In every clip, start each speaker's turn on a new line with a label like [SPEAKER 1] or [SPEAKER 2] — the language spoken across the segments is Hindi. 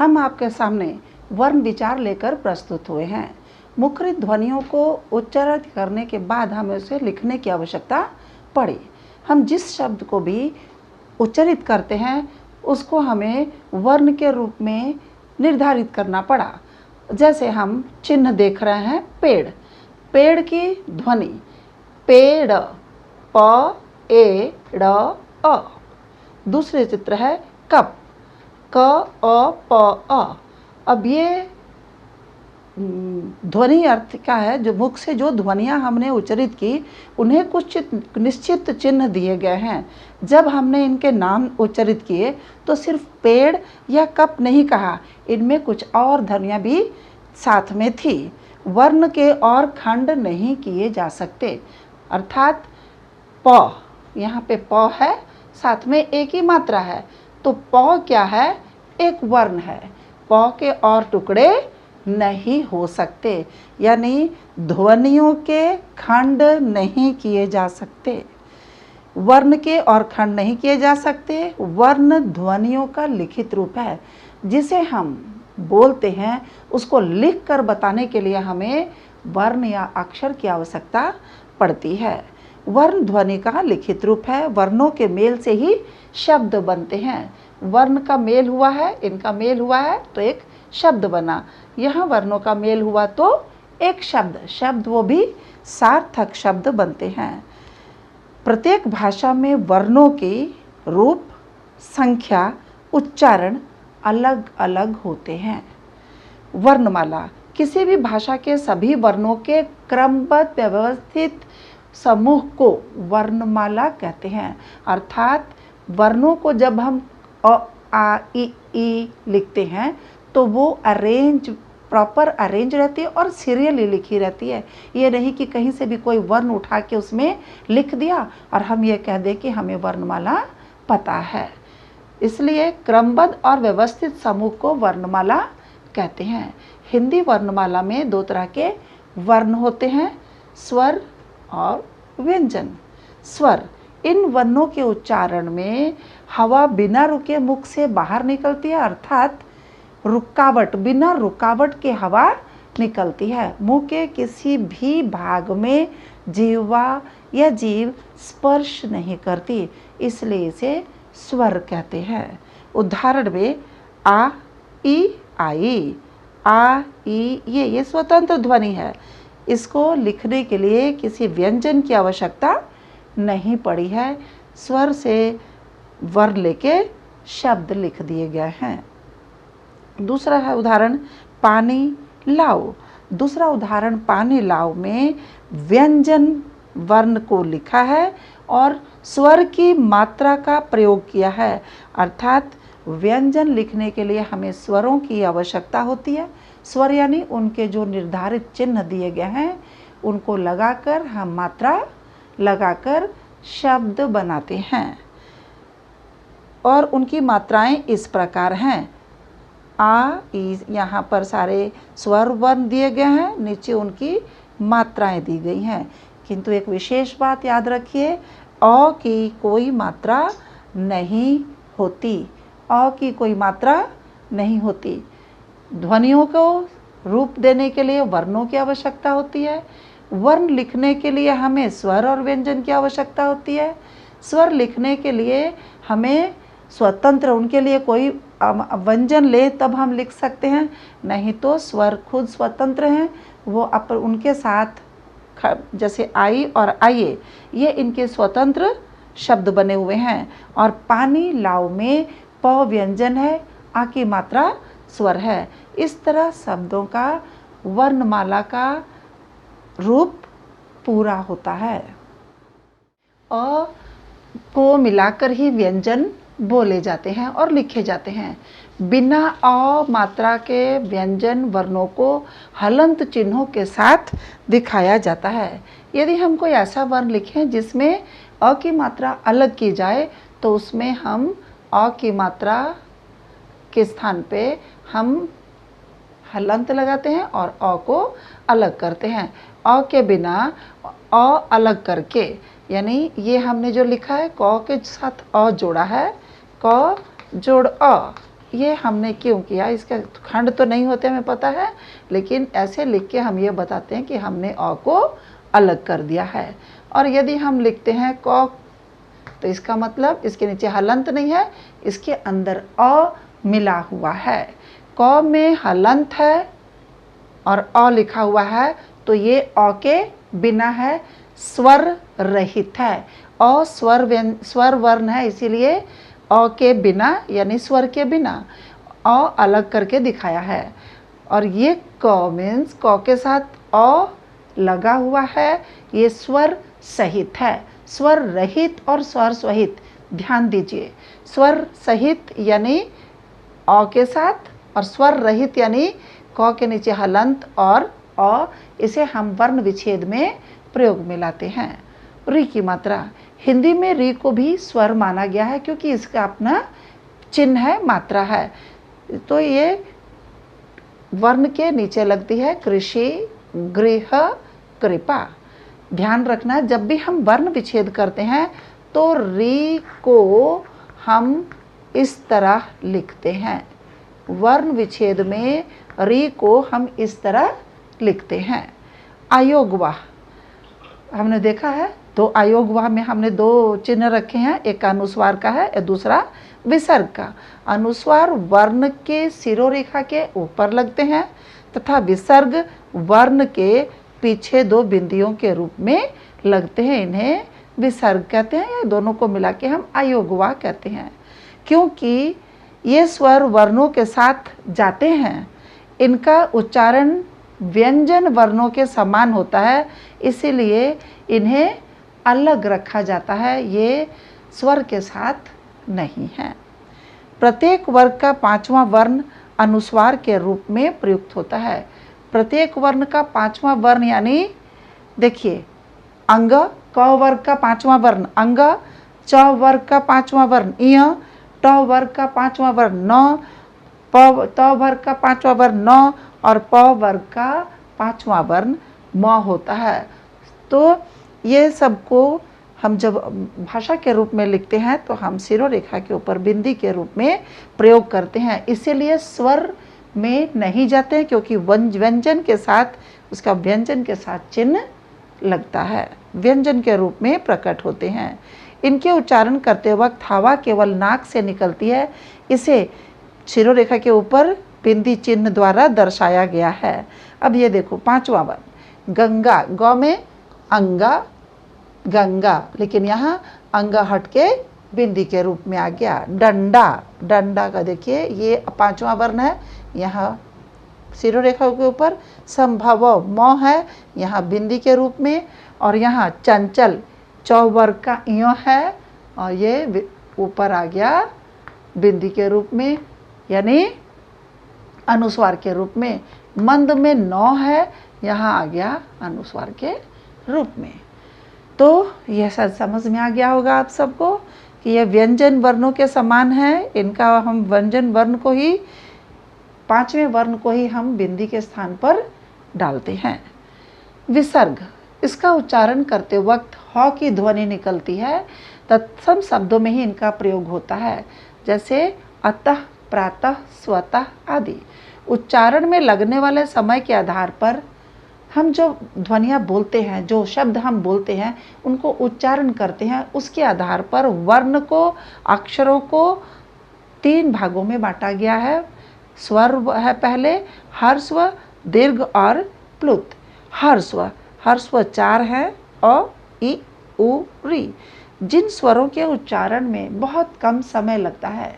[SPEAKER 1] हम आपके सामने वर्ण विचार लेकर प्रस्तुत हुए हैं। मुखरित ध्वनियों को उच्चारित करने के बाद हमें उसे लिखने की आवश्यकता पड़ी। हम जिस शब्द को भी उच्चारित करते हैं उसको हमें वर्ण के रूप में निर्धारित करना पड़ा। जैसे हम चिन्ह देख रहे हैं पेड़, पेड़ की ध्वनि पेड़, प ए ड़ अ। दूसरे चित्र है कप, क अ प अ। अब ये ध्वनि अर्थ का है, जो मुख से जो ध्वनियाँ हमने उच्चारित की उन्हें कुछ निश्चित चिन्ह दिए गए हैं। जब हमने इनके नाम उच्चारित किए तो सिर्फ पेड़ या कप नहीं कहा, इनमें कुछ और ध्वनियाँ भी साथ में थी। वर्ण के और खंड नहीं किए जा सकते, अर्थात प, यहाँ पे प है, साथ में एक ही मात्रा है, तो प क्या है, एक वर्ण है। प के और टुकड़े नहीं हो सकते, यानी ध्वनियों के खंड नहीं किए जा सकते। वर्ण के और खंड नहीं किए जा सकते। वर्ण ध्वनियों का लिखित रूप है। जिसे हम बोलते हैं उसको लिख कर बताने के लिए हमें वर्ण या अक्षर की आवश्यकता पड़ती है। वर्ण ध्वनि का लिखित रूप है। वर्णों के मेल से ही शब्द बनते हैं। वर्ण का मेल हुआ है, इनका मेल हुआ है तो एक शब्द बना। यहाँ वर्णों का मेल हुआ तो एक शब्द वो भी सार्थक शब्द बनते हैं। प्रत्येक भाषा में वर्णों की रूप, संख्या, उच्चारण अलग अलग होते हैं। वर्णमाला किसी भी भाषा के सभी वर्णों के क्रमबद्ध व्यवस्थित समूह को वर्णमाला कहते हैं। अर्थात वर्णों को जब हम अ आ ई लिखते हैं तो वो प्रॉपर अरेंज रहती है और सीरियली लिखी रहती है। ये नहीं कि कहीं से भी कोई वर्ण उठा के उसमें लिख दिया और हम ये कह दें कि हमें वर्णमाला पता है। इसलिए क्रमबद्ध और व्यवस्थित समूह को वर्णमाला कहते हैं। हिंदी वर्णमाला में दो तरह के वर्ण होते हैं, स्वर और व्यंजन। स्वर, इन वर्णों के उच्चारण में हवा बिना रुके मुख से बाहर निकलती है, अर्थात बिना रुकावट के हवा निकलती है। मुंह के किसी भी भाग में जिह्वा या जीभ स्पर्श नहीं करती, इसलिए इसे स्वर कहते हैं। उदाहरण में आ ई आई, आ ई ये स्वतंत्र ध्वनि है। इसको लिखने के लिए किसी व्यंजन की आवश्यकता नहीं पड़ी है। स्वर से वर्ण लेके शब्द लिख दिए गए हैं। दूसरा है उदाहरण पानी लाओ। दूसरा उदाहरण पानी लाओ में व्यंजन वर्ण को लिखा है और स्वर की मात्रा का प्रयोग किया है। अर्थात व्यंजन लिखने के लिए हमें स्वरों की आवश्यकता होती है। स्वर यानी उनके जो निर्धारित चिन्ह दिए गए हैं उनको लगाकर हम मात्रा लगाकर शब्द बनाते हैं। और उनकी मात्राएं इस प्रकार हैं। आ ई, यहाँ पर सारे स्वर वर्ण दिए गए हैं, नीचे उनकी मात्राएं दी गई हैं। किंतु एक विशेष बात याद रखिए, अ की कोई मात्रा नहीं होती। अ की कोई मात्रा नहीं होती। ध्वनियों को रूप देने के लिए वर्णों की आवश्यकता होती है। वर्ण लिखने के लिए हमें स्वर और व्यंजन की आवश्यकता होती है। स्वर लिखने के लिए हमें स्वतंत्र, उनके लिए कोई व्यंजन ले तब हम लिख सकते हैं, नहीं तो स्वर खुद स्वतंत्र हैं। वो उनके साथ जैसे आई और आइए, ये इनके स्वतंत्र शब्द बने हुए हैं। और पानी लाओ में प व्यंजन है, आ की मात्रा स्वर है। इस तरह शब्दों का वर्णमाला का रूप पूरा होता है। अ को मिलाकर ही व्यंजन बोले जाते हैं और लिखे जाते हैं। बिना अ मात्रा के व्यंजन वर्णों को हलंत चिन्हों के साथ दिखाया जाता है। यदि हम कोई ऐसा वर्ण लिखें जिसमें अ की मात्रा अलग की जाए तो उसमें हम अ की मात्रा के स्थान पे हम हलंत लगाते हैं और अ को अलग करते हैं। अ के बिना अ अलग करके, यानी ये हमने जो लिखा है क के साथ अ जोड़ा है, क जोड़ अ, ये हमने क्यों किया, इसका खंड तो नहीं होते हमें पता है, लेकिन ऐसे लिख के हम ये बताते हैं कि हमने अ को अलग कर दिया है। और यदि हम लिखते हैं क, तो इसका मतलब इसके नीचे हलंत नहीं है, इसके अंदर अ मिला हुआ है। क में हलंत है और अ लिखा हुआ है, तो ये अ के बिना है, स्वर रहित है। अ स्वर वर्ण है, इसीलिए अ के बिना यानी स्वर के बिना अ अलग करके दिखाया है। और ये क मीन्स क के साथ अ लगा हुआ है, ये स्वर सहित है। स्वर रहित और स्वर सहित ध्यान दीजिए, स्वर सहित यानी अ के साथ, और स्वर रहित यानी क के नीचे हलंत और अ, इसे हम वर्ण विच्छेद में प्रयोग में लाते हैं। री की मात्रा, हिंदी में री को भी स्वर माना गया है क्योंकि इसका अपना चिन्ह है, मात्रा है। तो ये वर्ण के नीचे लगती है, कृषि, गृह, कृपा। ध्यान रखना, जब भी हम वर्ण विच्छेद करते हैं तो री को हम इस तरह लिखते हैं। वर्ण विच्छेद में री को हम इस तरह लिखते हैं। आयोगवाह हमने देखा है, तो आयोगवाह में हमने दो चिन्ह रखे हैं, एक अनुस्वार का है और दूसरा विसर्ग का। अनुस्वार वर्ण के शिरोरेखा के ऊपर लगते हैं तथा विसर्ग वर्ण के पीछे दो बिंदियों के रूप में लगते हैं। इन्हें विसर्ग कहते हैं, या दोनों को मिला के हम आयोगवाह कहते हैं। क्योंकि ये स्वर वर्णों के साथ जाते हैं, इनका उच्चारण व्यंजन वर्णों के समान होता है, इसीलिए इन्हें अलग रखा जाता है, ये स्वर के साथ नहीं है। प्रत्येक वर्ग का पांचवा वर्ण अनुस्वार के रूप में प्रयुक्त होता है। प्रत्येक वर्ण का पांचवा वर्ण यानी देखिए, अंग, क वर्ग का पांचवा वर्ण अंग, च वर्ग का पांचवा वर्ण इय, ट वर्ग का पांचवा वर्ण न, त वर्ग का पांचवा वर्ण न और प वर्ग का पांचवा वर्ण म होता है। तो ये सबको हम जब भाषा के रूप में लिखते हैं तो हम शिरोरेखा के ऊपर बिंदी के रूप में प्रयोग करते हैं, इसीलिए स्वर में नहीं जाते हैं, क्योंकि व्यंजन के साथ, उसका व्यंजन के साथ चिन्ह लगता है, व्यंजन के रूप में प्रकट होते हैं। इनके उच्चारण करते वक्त हवा केवल नाक से निकलती है, इसे शिरोरेखा के ऊपर बिंदी चिन्ह द्वारा दर्शाया गया है। अब ये देखो पांचवा वर्ण गंगा, ग में अंगा, गंगा, लेकिन यहाँ अंगा हट के बिंदी के रूप में आ गया। डंडा, डंडा का देखिए ये पांचवा वर्ण है, यहाँ शिरोरेखा के ऊपर संभव म है, यहाँ बिंदी के रूप में, और यहाँ चंचल चौ वर्ग का इयो है और ये ऊपर आ गया बिंदी के रूप में यानी अनुस्वार के रूप में। मंद में नौ है, यहाँ आ गया अनुस्वार के रूप में। तो यह सब समझ में आ गया होगा आप सबको कि यह व्यंजन वर्णों के समान है। इनका हम व्यंजन वर्ण को ही, पांचवें वर्ण को ही हम बिंदी के स्थान पर डालते हैं। विसर्ग, इसका उच्चारण करते वक्त ह की ध्वनि निकलती है, तत्सम शब्दों में ही इनका प्रयोग होता है, जैसे अतः, प्रातः, स्वतः आदि। उच्चारण में लगने वाले समय के आधार पर हम जो ध्वनियाँ बोलते हैं, जो शब्द हम बोलते हैं, उनको उच्चारण करते हैं, उसके आधार पर वर्ण को, अक्षरों को तीन भागों में बांटा गया है। स्वर है पहले, हर्स्व, दीर्घ और प्लुत। हर्स्व, हर्स्व चार हैं, अ, इ, उ, री। जिन स्वरों के उच्चारण में बहुत कम समय लगता है,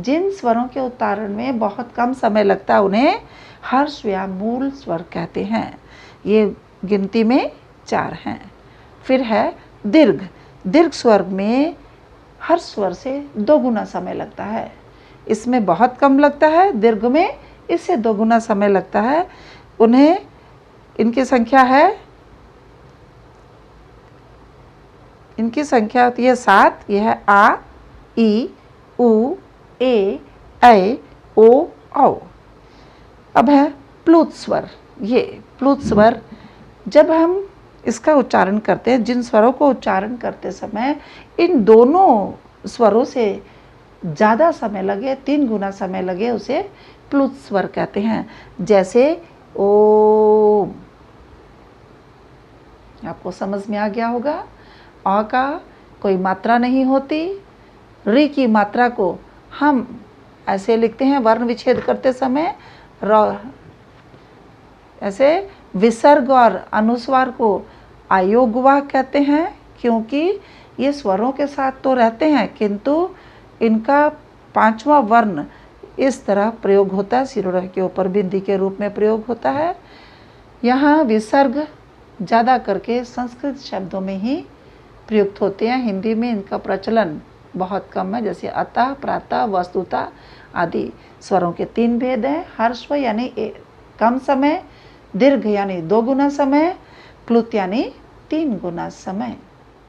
[SPEAKER 1] जिन स्वरों के उच्चारण में बहुत कम समय लगता है, उन्हें हर्ष या मूल स्वर कहते हैं। ये गिनती में चार हैं। फिर है दीर्घ, दीर्घ स्वर में हर स्वर से 2 गुना समय लगता है, इसमें बहुत कम लगता है, दीर्घ में इससे 2 गुना समय लगता है। उन्हें, इनकी संख्या है, इनकी संख्या होती है 7। यह है आ, ई, उ, ए, ऐ, ओ, औ। अब है प्लुत स्वर। ये प्लुत स्वर, जब हम इसका उच्चारण करते हैं, जिन स्वरों को उच्चारण करते समय इन दोनों स्वरों से ज़्यादा समय लगे, 3 गुना समय लगे, उसे प्लुत स्वर कहते हैं। जैसे ओम, आपको समझ में आ गया होगा। अ का कोई मात्रा नहीं होती। री की मात्रा को हम ऐसे लिखते हैं वर्ण विच्छेद करते समय, र ऐसे विसर्ग और अनुस्वार को अयोगवाह कहते हैं, क्योंकि ये स्वरों के साथ तो रहते हैं किंतु इनका 5वां वर्ण इस तरह प्रयोग होता है, शिरोरह के ऊपर बिंदी के रूप में प्रयोग होता है। यहाँ विसर्ग ज़्यादा करके संस्कृत शब्दों में ही प्रयुक्त होते हैं, हिंदी में इनका प्रचलन बहुत कम है। जैसे अतः, प्रातः, वस्तुतः आदि स्वरों के 3 भेद हैं। हर्स्व यानी कम समय, दीर्घ यानी 2 गुना समय, प्लुत यानी 3 गुना समय।